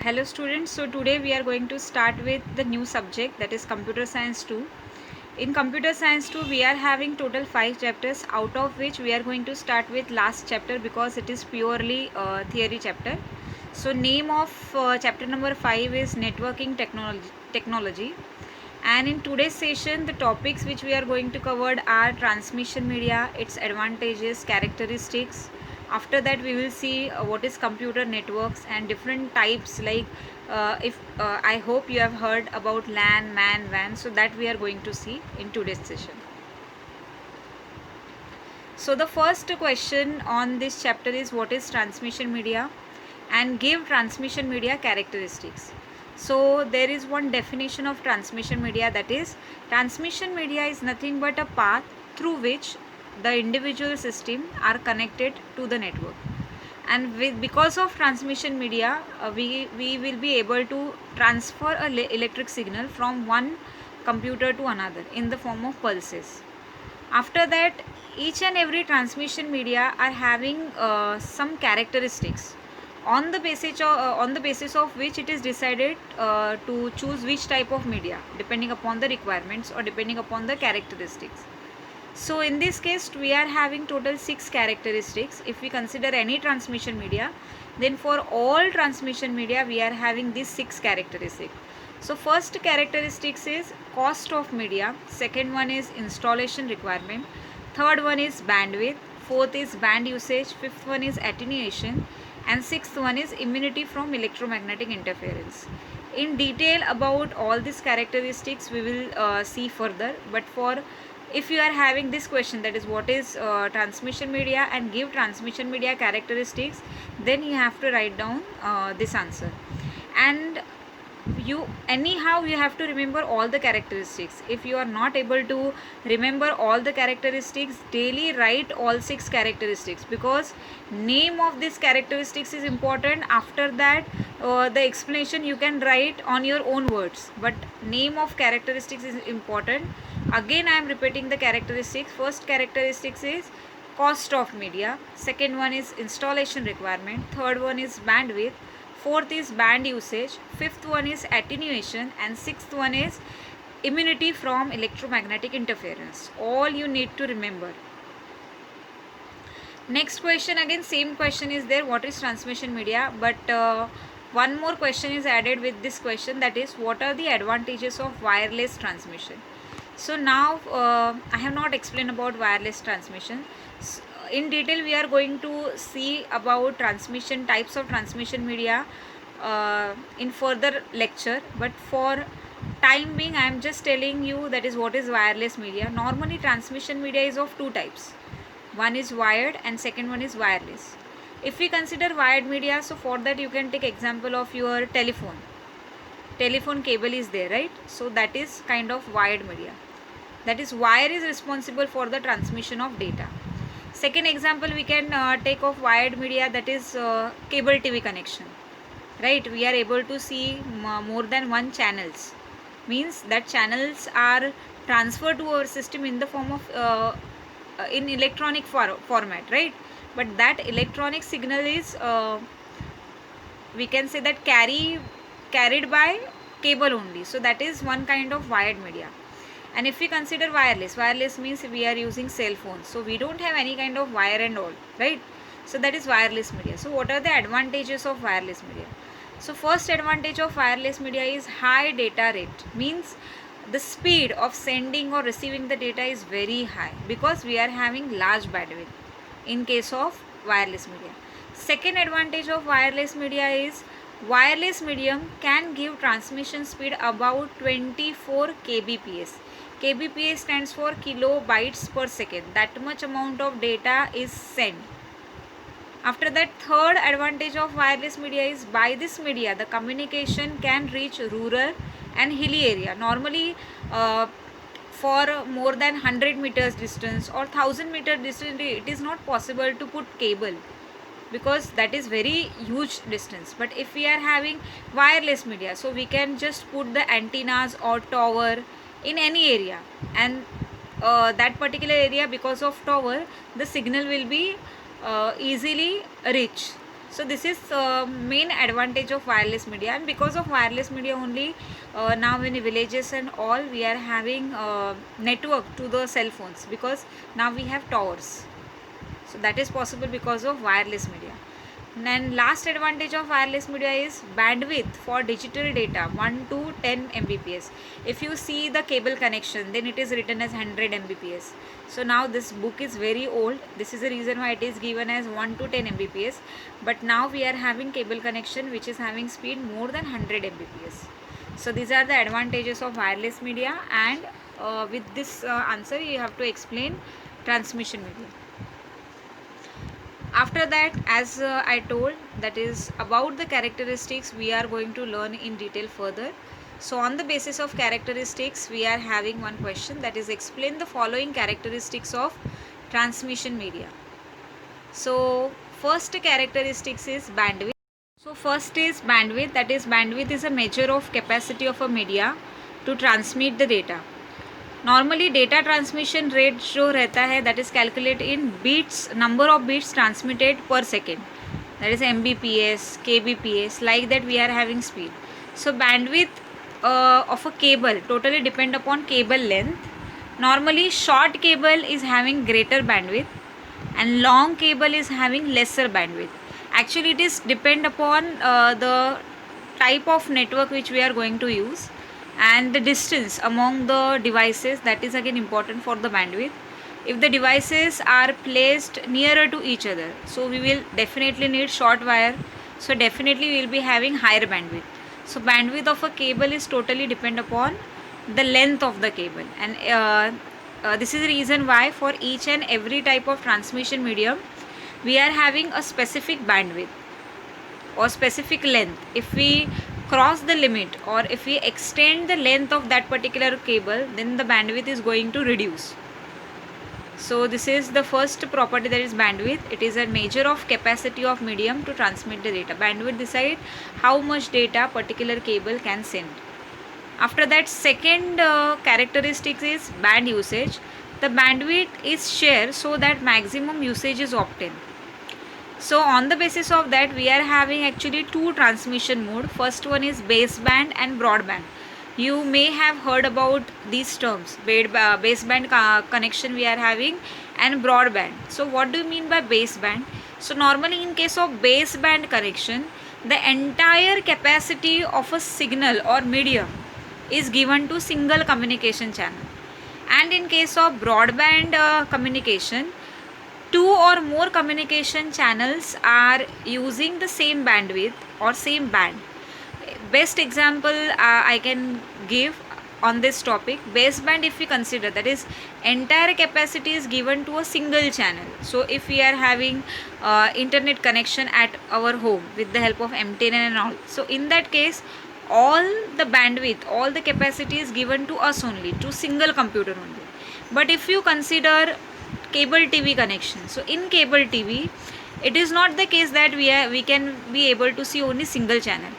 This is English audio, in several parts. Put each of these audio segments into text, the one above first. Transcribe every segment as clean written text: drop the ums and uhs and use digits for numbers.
Hello students, so today we are going to start with the new subject, that is computer science 2. In computer science 2 we are having total 5 chapters, out of which we are going to start with last chapter because it is purely theory chapter. So name of chapter number 5 is networking technology. And in today's session the topics which we are going to cover are transmission media, its advantages, characteristics. After that we will see what is computer networks and different types, like if I hope you have heard about LAN, MAN, WAN, so that we are going to see in today's session. So the first question on this chapter is what is transmission media and give transmission media characteristics. So there is one definition of transmission media, that is transmission media is nothing but a path through which the individual system are connected to the network. And because of transmission media we will be able to transfer a electric signal from one computer to another in the form of pulses. After that, each and every transmission media are having some characteristics on the basis of which it is decided to choose which type of media depending upon the requirements or depending upon the characteristics. So in this case we are having total 6 characteristics. If we consider any transmission media, then for all transmission media we are having these 6 characteristics. So first characteristics is cost of media, second one is installation requirement, third one is bandwidth, fourth is band usage, fifth one is attenuation, and sixth one is immunity from electromagnetic interference. In detail about all these characteristics we will see further, but for if you are having this question, that is what is transmission media and give transmission media characteristics, then you have to write down this answer. And you have to remember all the characteristics. If you are not able to remember all the characteristics, daily write all 6 characteristics, because name of these characteristics is important. After that the explanation you can write on your own words, but name of characteristics is important. Again I am repeating the characteristics. First characteristics is cost of media, second one is installation requirement, third one is bandwidth, fourth is band usage, fifth one is attenuation, and sixth one is immunity from electromagnetic interference. All you need to remember. Next question, again same question is there, what is transmission media, but one more question is added with this question, that is what are the advantages of wireless transmission. So now I have not explained about wireless transmission. In detail we are going to see about transmission types of transmission media in further lecture, but for time being I am just telling you that is what is wireless media. Normally transmission media is of two types, one is wired and second one is wireless. If we consider wired media, so for that you can take example of your telephone cable is there, right? So that is kind of wired media, that is wire is responsible for the transmission of data. Second example we can take of wired media, that is cable TV connection, right? We are able to see more than one channels, means that channels are transferred to our system in the form of in electronic format, right? But that electronic signal is we can say that carried by cable only, so that is one kind of wired media. And if we consider wireless means we are using cell phones, so we don't have any kind of wire and all, right? So that is wireless media. So what are the advantages of wireless media? So first advantage of wireless media is high data rate, means the speed of sending or receiving the data is very high because we are having large bandwidth in case of wireless media. Second advantage of wireless media is wireless medium can give transmission speed about 24 kbps. kbps stands for kilobytes per second. That much amount of data is sent. After that, third advantage of wireless media is by this media the communication can reach rural and hilly area. Normally for more than 100 meters distance or 1000 meter distance it is not possible to put cable, because that is very huge distance. But if we are having wireless media, so we can just put the antennas or tower in any area, and that particular area, because of tower the signal will be easily reach. So this is main advantage of wireless media, and because of wireless media only now in villages and all we are having network to the cell phones, because now we have towers. So that is possible because of wireless media. Then last advantage of wireless media is bandwidth for digital data 1 to 10 Mbps. If you see the cable connection, then it is written as 100 Mbps. So now this book is very old. This is the reason why it is given as 1 to 10 Mbps. But now we are having cable connection which is having speed more than 100 Mbps. So these are the advantages of wireless media, and with this answer you have to explain transmission media. After that, as I told, that is about the characteristics we are going to learn in detail further. So on the basis of characteristics, we are having one question, that is explain the following characteristics of transmission media. So first characteristics is bandwidth. So first is bandwidth, that is bandwidth is a measure of capacity of a media to transmit the data. Normally data transmission rate जो रहता है that is calculate in bits, number of bits transmitted per second, that is Mbps, kbps, like that we are having speed. So bandwidth of a cable totally depend upon cable length. Normally short cable is having greater bandwidth and long cable is having lesser bandwidth. Actually it is depend upon the type of network which we are going to use, and the distance among the devices, that is again important for the bandwidth. If the devices are placed nearer to each other, so we will definitely need short wire, so definitely we will be having higher bandwidth. So bandwidth of a cable is totally depend upon the length of the cable, and this is the reason why for each and every type of transmission medium we are having a specific bandwidth or specific length. If we cross the limit or if we extend the length of that particular cable, then the bandwidth is going to reduce. So this is the first property, that is bandwidth. It is a measure of capacity of medium to transmit the data. Bandwidth decide how much data particular cable can send. After that, second characteristic is band usage. The bandwidth is shared so that maximum usage is obtained. So on the basis of that, we are having actually two transmission mode. First one is baseband and broadband. You may have heard about these terms, baseband connection we are having and broadband. So what do you mean by baseband? So normally in case of baseband connection, the entire capacity of a signal or medium is given to single communication channel. And in case of broadband communication, two or more communication channels are using the same bandwidth or same band. Best example I can give on this topic, baseband if we consider, that is entire capacity is given to a single channel. So if we are having internet connection at our home with the help of MTN and all, so in that case all the bandwidth, all the capacity is given to us only, to single computer only. But if you consider cable TV connection, so in cable TV it is not the case that we can be able to see only single channel.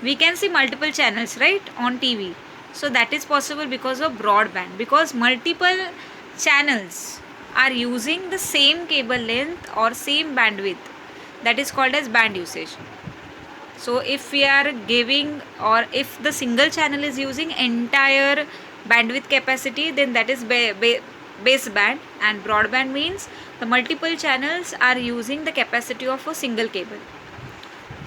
We can see multiple channels, right, on TV. So that is possible because of broadband, because multiple channels are using the same cable length or same bandwidth. That is called as band usage. So if we are giving, or if the single channel is using entire bandwidth capacity, then that is baseband, and broadband means the multiple channels are using the capacity of a single cable.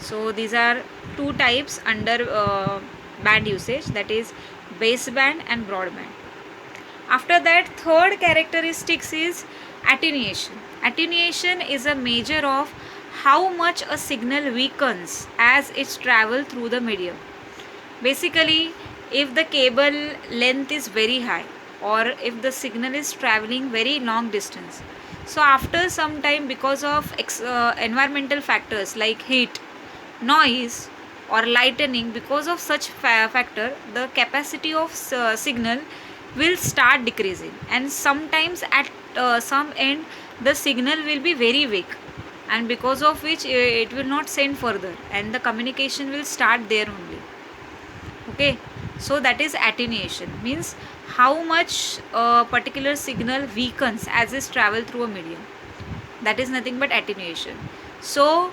So these are two types under band usage, that is baseband and broadband. After that, third characteristics is attenuation. Attenuation is a measure of how much a signal weakens as it's travel through the medium. Basically, if the cable length is very high or if the signal is traveling very long distance, so after some time, because of environmental factors like heat, noise or lightning, because of such factor, the capacity of signal will start decreasing, and sometimes at some end the signal will be very weak, and because of which it will not send further and the communication will start there only. Okay, so that is attenuation, means how much a particular signal weakens as it travel through a medium. That is nothing but attenuation. So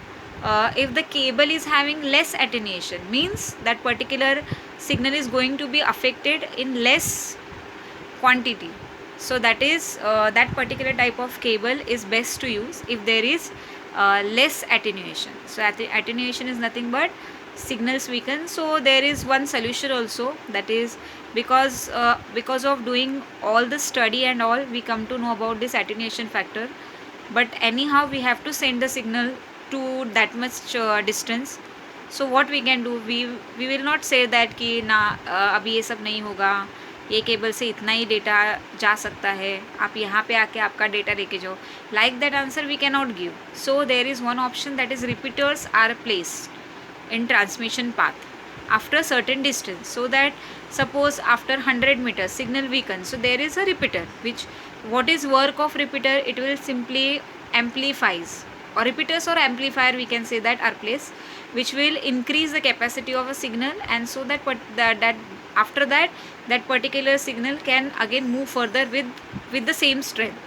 if the cable is having less attenuation, means that particular signal is going to be affected in less quantity. So that is that particular type of cable is best to use if there is less attenuation. So attenuation is nothing but signals weaken. So there is one solution also, that is because of doing all the study and all, we come to know about this attenuation factor. But anyhow we have to send the signal to that much distance. So what we can do, we will not say that कि ना अभी ये सब नहीं होगा, ये cable से इतना ही डेटा जा सकता है, आप यहाँ पे आके आपका डेटा लेके जाओ. Like that answer we can not give. So there is one option, that is repeaters are placed in transmission path after certain distance, so that suppose after 100 meters signal weakens, so there is a repeater, which what is work of repeater, it will simply amplifies, or repeaters or amplifier we can say that are placed, which will increase the capacity of a signal, and so that that after that that particular signal can again move further with the same strength.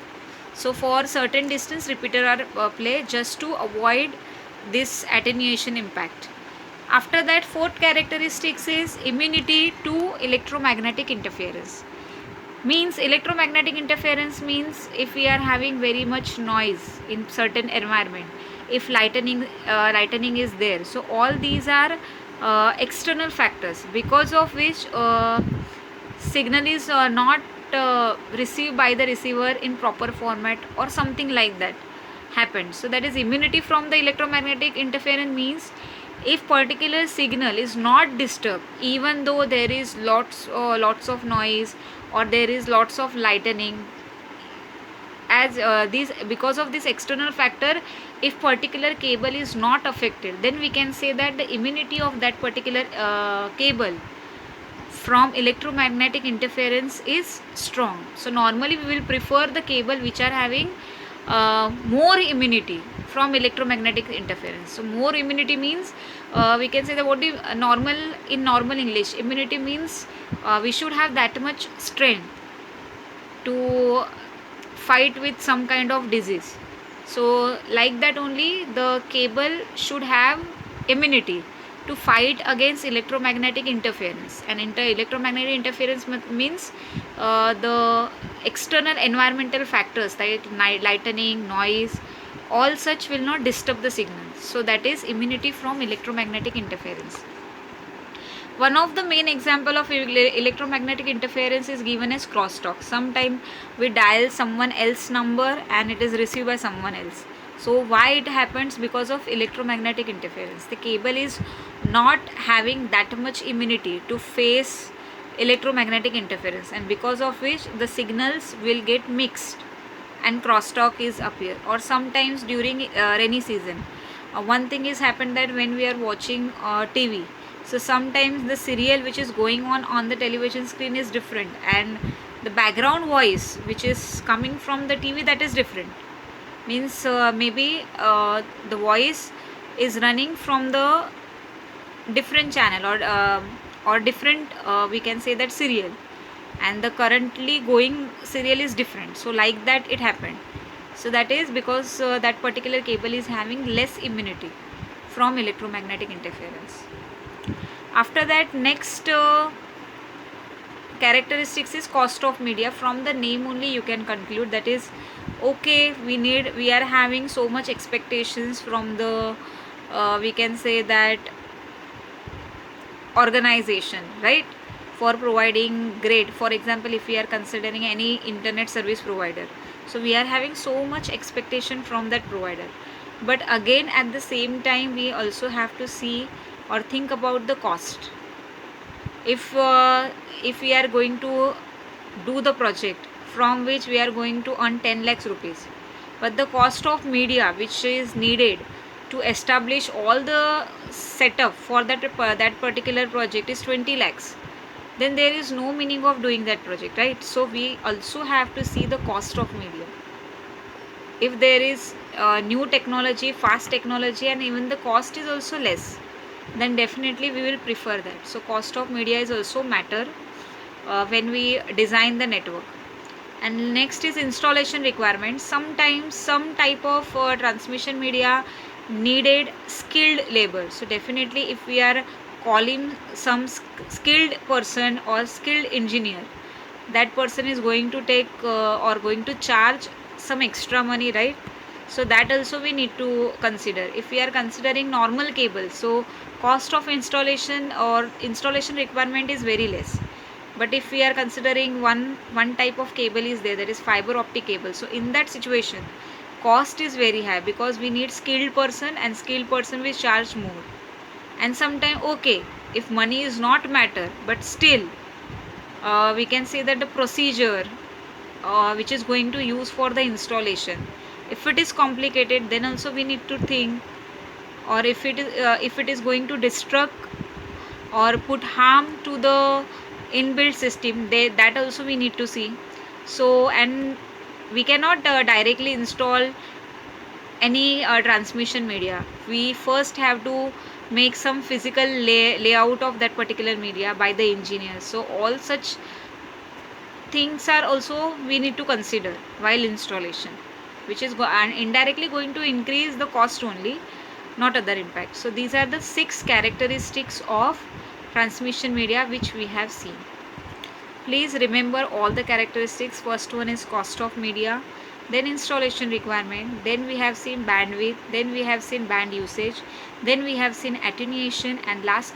So for certain distance repeater are play just to avoid this attenuation impact. After that, fourth characteristics is immunity to electromagnetic interference. Means electromagnetic interference means if we are having very much noise in certain environment, if lightning is there, so all these are external factors because of which signal is not received by the receiver in proper format or something like that happened. So that is immunity from the electromagnetic interference, means if particular signal is not disturbed, even though there is lots of noise or there is lots of lightning, as these because of this external factor, if particular cable is not affected, then we can say that the immunity of that particular cable from electromagnetic interference is strong. So normally we will prefer the cable which are having more immunity from electromagnetic interference. So more immunity means we can say that what is normal in normal English, immunity means we should have that much strength to fight with some kind of disease. So like that only the cable should have immunity to fight against electromagnetic interference. And electromagnetic interference means the external environmental factors like lightning, noise, all such will not disturb the signal. So that is immunity from electromagnetic interference. One of the main example of electromagnetic interference is given as crosstalk. Sometime we dial someone else's number and it is received by someone else. So why it happens? Because of electromagnetic interference. The cable is not having that much immunity to face electromagnetic interference, and because of which the signals will get mixed and crosstalk is appear. Or sometimes during rainy season, one thing is happened that when we are watching TV, so sometimes the serial which is going on the television screen is different, and the background voice which is coming from the TV, that is different. Means maybe the voice is running from the different channel or different we can say that serial, and the currently going serial is different. So like that it happened. So that is because that particular cable is having less immunity from electromagnetic interference. After that, next characteristics is cost of media. From the name only you can conclude, that is okay, we are having so much expectations from the we can say that organization, right, for providing great. For example, if we are considering any internet service provider, so we are having so much expectation from that provider. But again at the same time we also have to see or think about the cost. If we are going to do the project from which we are going to earn 10 lakhs rupees, but the cost of media which is needed to establish all the setup for that particular project is 20 lakhs, then there is no meaning of doing that project, right? So we also have to see the cost of media. If there is new technology, fast technology, and even the cost is also less, then definitely we will prefer that. So cost of media is also matter when we design the network. And next is installation requirements. Sometimes some type of transmission media needed skilled labor. So definitely if we are calling some skilled person or skilled engineer, that person is going to take or going to charge some extra money, right? So that also we need to consider. If we are considering normal cable, so cost of installation or installation requirement is very less. But if we are considering one type of cable is there, that is fiber optic cable, so in that situation cost is very high because we need skilled person, and skilled person will charge more. And sometimes okay, if money is not matter, but still we can say that the procedure which is going to use for the installation, if it is complicated, then also we need to think. Or if it is going to destruct or put harm to the inbuilt system, that also we need to see. So, and we cannot directly install any transmission media. We first have to make some physical layout of that particular media by the engineer. So all such things are also we need to consider while installation, which is and indirectly going to increase the cost only, not other impact. So these are the 6 characteristics of transmission media which we have seen. Please remember all the characteristics. First one is cost of media, then installation requirement, then we have seen bandwidth, then we have seen band usage, then we have seen attenuation, and last